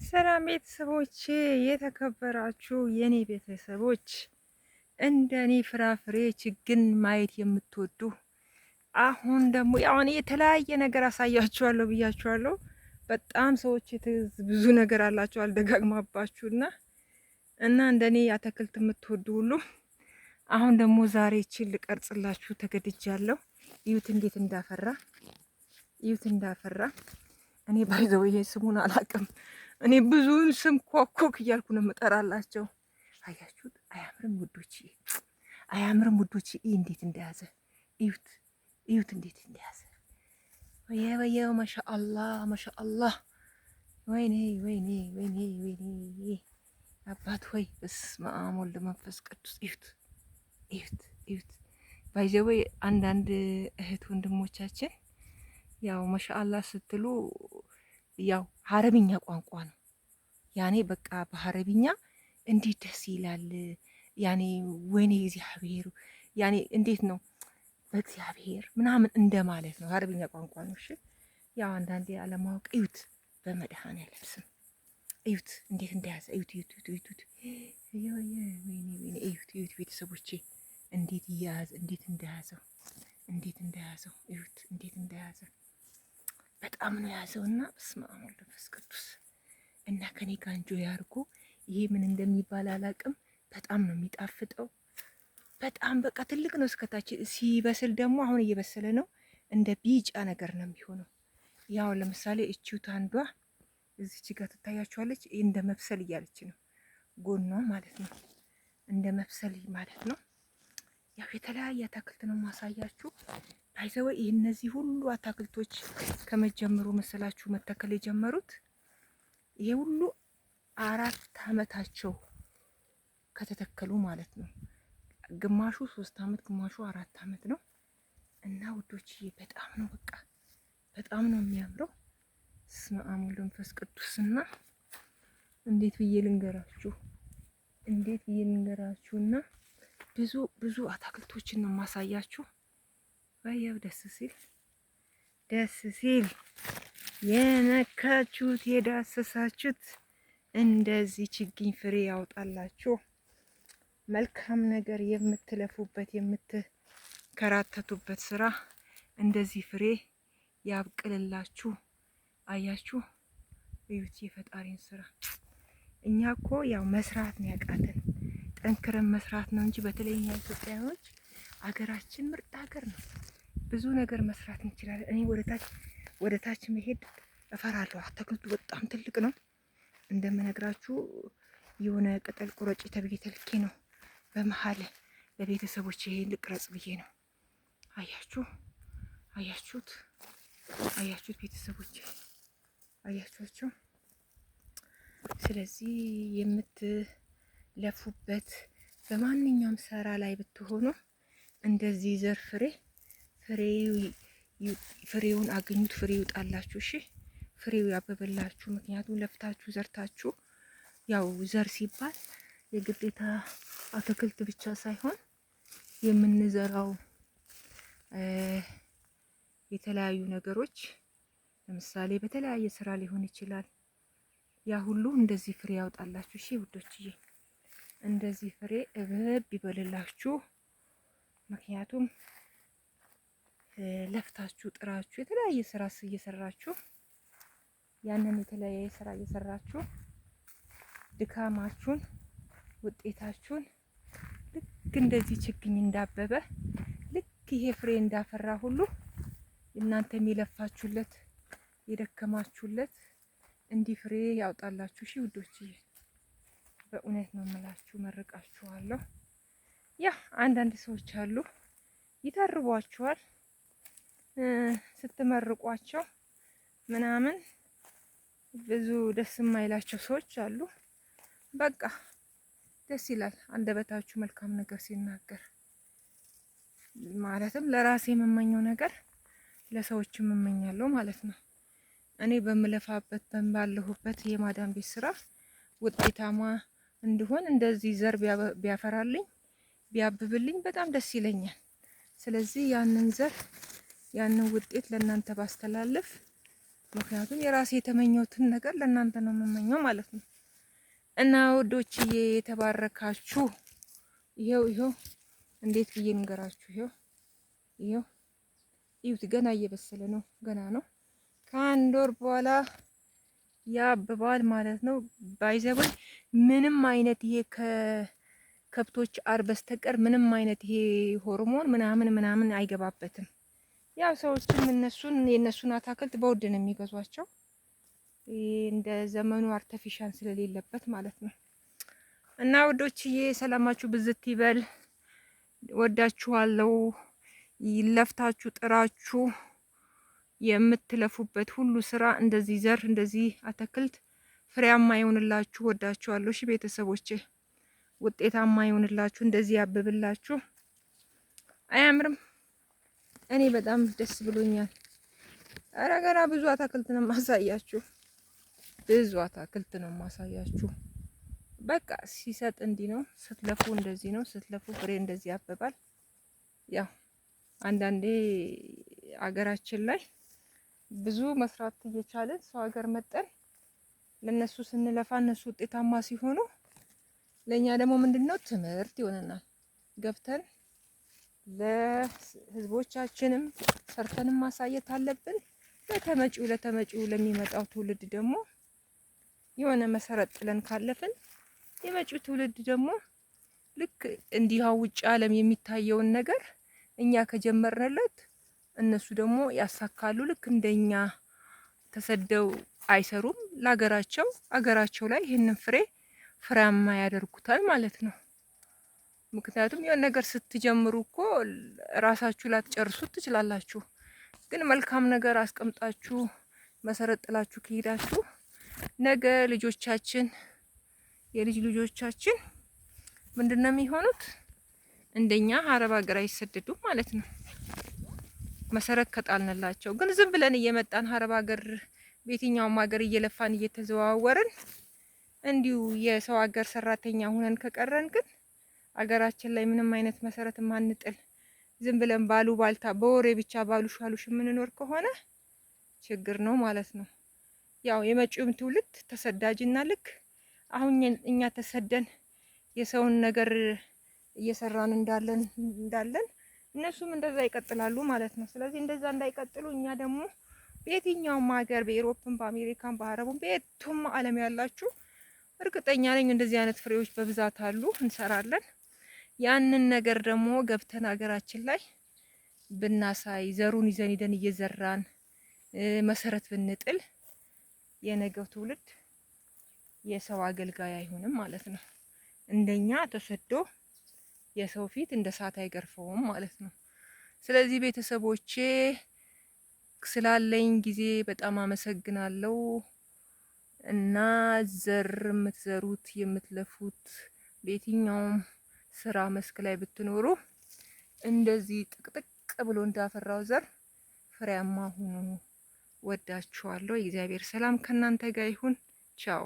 ሰላም ቤተሰቦች፣ የተከበራችሁ የኔ ቤተሰቦች፣ እንደኔ ፍራፍሬ ችግኝ ማየት የምትወዱ አሁን ደግሞ ያው እኔ የተለያየ ነገር አሳያችኋለሁ ብያችኋለሁ። በጣም ሰዎች ብዙ ነገር አላቸው አልደጋግማባችሁና እና እንደኔ አትክልት የምትወዱ ሁሉ አሁን ደግሞ ዛሬ ይቺን ልቀርጽላችሁ ተገድጃለሁ። እዩት እንዴት እንዳፈራ፣ እዩት እንዳፈራ። እኔ ባይዘው ይሄ ስሙን አላውቅም። እኔ ብዙውን ስም ኮኮክ እያልኩ ነው የምጠራላቸው። አያችሁት? አያምርም ውዶች? አያምርም ውዶች? እንዴት እንደያዘ እዩት፣ እዩት እንዴት እንደያዘ። ወየው ማሻአላህ፣ ማሻአላህ። ወይኔ ወይኔ ወይኔ ወይኔ አባት ሆይ በስመ አብ ወልድ መንፈስ ቅዱስ። እዩት፣ እዩት፣ እዩት። ባይዘው አንዳንድ እህት ወንድሞቻችን ያው ማሻአላህ ስትሉ ያው ሀረብኛ ቋንቋ ነው ያኔ በቃ በሀረብኛ እንዴት ደስ ይላል ያኔ ወይኔ እግዚአብሔር ያኔ እንዴት ነው በእግዚአብሔር ምናምን እንደማለት ነው። ሀረብኛ ቋንቋ ነው። እሺ ያው አንዳንዴ አለማወቅ። እዩት በመድኃኔዓለም ስም እዩት እንዴት እንደያዘ እዩት፣ እዩት፣ እዩት፣ እዩት። ወይኔ ወይኔ እዩት፣ እዩት ቤተሰቦቼ እንዴት ይያዝ እንዴት እንደያዘው እንዴት እንደያዘው እዩት እንዴት እንደያዘ በጣም ነው ያዘውና በስመ አብ ወወልድ ወመንፈስ ቅዱስ እና ከኔ ጋር እንጆ ያርጉ። ይሄ ምን እንደሚባል አላቅም። በጣም ነው የሚጣፍጠው። በጣም በቃ ትልቅ ነው እስከታች። ሲበስል ደግሞ አሁን እየበሰለ ነው። እንደ ቢጫ ነገር ነው የሚሆነው። ያው ለምሳሌ እቺውት አንዷ እዚች ጋር ትታያችኋለች። እንደ መብሰል እያለች ነው ጎኗ ማለት ነው። እንደ መብሰል ማለት ነው። ያው የተለያየ አታክልት ነው ማሳያችሁ። ባይዘው እነዚህ ሁሉ አታክልቶች ከመጀመሩ መሰላችሁ መተከል የጀመሩት ይሄ ሁሉ 4 አመታቸው ከተተከሉ ማለት ነው። ግማሹ 3 አመት ግማሹ 4 አመት ነው። እና ውዶች በጣም ነው በቃ በጣም ነው የሚያምረው። በስመ አብ ወወልድ ወመንፈስ ቅዱስና እንዴት ብዬ ልንገራችሁ እንዴት ብዬ ልንገራችሁና ብዙ ብዙ አታክልቶችን ነው ማሳያችሁ። ወየው ደስ ሲል ደስ ሲል የነካችሁት የዳሰሳችሁት እንደዚህ ችግኝ ፍሬ ያውጣላችሁ። መልካም ነገር የምትለፉበት የምትከራተቱበት ስራ እንደዚህ ፍሬ ያብቅልላችሁ። አያችሁ እዩት የፈጣሪን ስራ። እኛ እኮ ያው መስራት ነው ያቃተን፣ ጠንክረን መስራት ነው እንጂ በተለይ እኛ ኢትዮጵያውያን አገራችን ምርጥ ሀገር ነው። ብዙ ነገር መስራት እንችላለን። እኔ ወደ ታች መሄድ እፈራለሁ። አትክልቱ በጣም ትልቅ ነው። እንደምነግራችሁ የሆነ ቅጠል ቁረጭ ተብዬ ተልኬ ነው በመሀል ለቤተሰቦች ይሄ ልቅረጽ ብዬ ነው። አያችሁ አያችሁት አያችሁት ቤተሰቦች አያችኋቸው። ስለዚህ የምትለፉበት በማንኛውም ስራ ላይ ብትሆኑ እንደዚህ ዘር ፍሬውን አገኙት። ፍሬ ይውጣላችሁ። እሺ ፍሬው ያበበላችሁ። ምክንያቱም ለፍታችሁ ዘርታችሁ ያው ዘር ሲባል የግዴታ አትክልት ብቻ ሳይሆን የምንዘራው የተለያዩ ነገሮች ለምሳሌ በተለያየ ስራ ሊሆን ይችላል። ያ ሁሉ እንደዚህ ፍሬ ያውጣላችሁ። እሺ ውዶችዬ እንደዚህ ፍሬ እበብ ይበልላችሁ። ምክንያቱም ለፍታችሁ ጥራችሁ የተለያየ ስራ እየሰራችሁ ያንን የተለያየ ስራ እየሰራችሁ ድካማችሁን ውጤታችሁን ልክ እንደዚህ ችግኝ እንዳበበ ልክ ይሄ ፍሬ እንዳፈራ ሁሉ እናንተም የለፋችሁለት የደከማችሁለት እንዲህ ፍሬ ያውጣላችሁ። እሺ ውዶችዬ በእውነት ነው የምላችሁ፣ መርቃችኋለሁ። ያ አንዳንድ ሰዎች አሉ ይተርቧችኋል ስትመርቋቸው ምናምን ብዙ ደስ የማይላቸው ሰዎች አሉ። በቃ ደስ ይላል አንደበታችሁ መልካም ነገር ሲናገር። ማለትም ለራሴ የምመኘው ነገር ለሰዎችም እመኛለሁ ማለት ነው። እኔ በምለፋበት ባለሁበት የማዳም ቤት ስራ ውጤታማ እንድሆን እንደዚህ ዘር ቢያፈራልኝ ቢያብብልኝ በጣም ደስ ይለኛል። ስለዚህ ያንን ዘር ያንን ውጤት ለእናንተ ባስተላልፍ ምክንያቱም የራሴ የተመኘሁትን ነገር ለእናንተ ነው የምመኘው ማለት ነው። እና ውዶችዬ የተባረካችሁ ይሄው እንዴት ብዬ ንገራችሁ? ይሄው እዩት፣ ገና እየበሰለ ነው፣ ገና ነው። ከአንድ ወር በኋላ ያብባል ማለት ነው። ባይዘበይ ምንም አይነት ይሄ ከከብቶች አር በስተቀር ምንም አይነት ይሄ ሆርሞን ምናምን አይገባበትም። ያው ሰዎችም የነሱን አታክልት በውድ ነው የሚገዟቸው እንደ ዘመኑ አርተፊሻል ስለሌለበት ማለት ነው። እና ውዶችዬ ሰላማችሁ ብዝት ይበል። ወዳችኋለሁ። ይለፍታችሁ ጥራችሁ የምትለፉበት ሁሉ ስራ እንደዚህ ዘር እንደዚህ አትክልት ፍሬያማ ይሆንላችሁ። ወዳችኋለሁ። እሺ ቤተሰቦቼ ውጤታማ ይሆንላችሁ፣ እንደዚህ ያብብላችሁ። አያምርም? እኔ በጣም ደስ ብሎኛል። ኧረ ገና ብዙ አትክልት ነው ማሳያችሁ፣ ብዙ አትክልት ነው ማሳያችሁ። በቃ ሲሰጥ እንዲህ ነው፣ ስትለፉ እንደዚህ ነው፣ ስትለፉ ፍሬ እንደዚህ ያብባል። ያው አንዳንዴ አገራችን ላይ ብዙ መስራት እየቻለን ሰው ሀገር መጠን ለነሱ ስንለፋ እነሱ ውጤታማ ሲሆኑ ለኛ ደግሞ ምንድነው ትምህርት ይሆነናል። ገብተን ለህዝቦቻችንም ሰርተንም ማሳየት አለብን። ለተመጪው ለሚመጣው ትውልድ ደግሞ የሆነ መሰረት ጥለን ካለፍን የመጪው ትውልድ ደግሞ ልክ እንዲህ ውጭ ዓለም የሚታየውን ነገር እኛ ከጀመርንለት እነሱ ደግሞ ያሳካሉ። ልክ እንደኛ ተሰደው አይሰሩም። አገራቸው ላይ ይህንን ፍሬያማ ያደርጉታል ማለት ነው። ምክንያቱም የሆነ ነገር ስትጀምሩ እኮ ራሳችሁ ላትጨርሱት ትችላላችሁ። ግን መልካም ነገር አስቀምጣችሁ መሰረት ጥላችሁ ከሄዳችሁ ነገ ልጆቻችን የልጅ ልጆቻችን ምንድነው የሚሆኑት? እንደኛ አረብ ሀገር አይሰደዱም ማለት ነው። መሰረት ከጣልንላቸው። ግን ዝም ብለን እየመጣን አረብ ሀገር በየትኛውም ሀገር እየለፋን እየተዘዋወርን እንዲሁ የሰው ሀገር ሰራተኛ ሆነን ከቀረን ግን አገራችን ላይ ምንም አይነት መሰረት ማንጥል ዝም ብለን ባሉባልታ በወሬ ብቻ ባሉሽ የምንኖር ከሆነ ችግር ነው ማለት ነው። ያው የመጪውም ትውልድ ተሰዳጅና ልክ አሁን እኛ ተሰደን የሰውን ነገር እየሰራን እንዳለን እነሱም እንደዛ ይቀጥላሉ ማለት ነው። ስለዚህ እንደዛ እንዳይቀጥሉ እኛ ደግሞ በየትኛውም ሀገር በኢሮፕም በአሜሪካም በአረቡም በየቱም ዓለም ያላችሁ እርግጠኛ ነኝ እንደዚህ አይነት ፍሬዎች በብዛት አሉ፣ እንሰራለን። ያንን ነገር ደግሞ ገብተን ሀገራችን ላይ ብናሳይ ዘሩን ይዘን ሄደን እየዘራን መሰረት ብንጥል የነገው ትውልድ የሰው አገልጋይ አይሆንም ማለት ነው። እንደኛ ተሰዶ የሰው ፊት እንደ እሳት አይገርፈውም ማለት ነው። ስለዚህ ቤተሰቦቼ ስላለኝ ጊዜ በጣም አመሰግናለሁ። እና ዘር የምትዘሩት የምትለፉት በየትኛውም ስራ መስክ ላይ ብትኖሩ እንደዚህ ጥቅጥቅ ብሎ እንዳፈራው ዘር ፍሬያማ ሁኑ። ወዳችኋለሁ። የእግዚአብሔር ሰላም ከእናንተ ጋር ይሁን። ቻው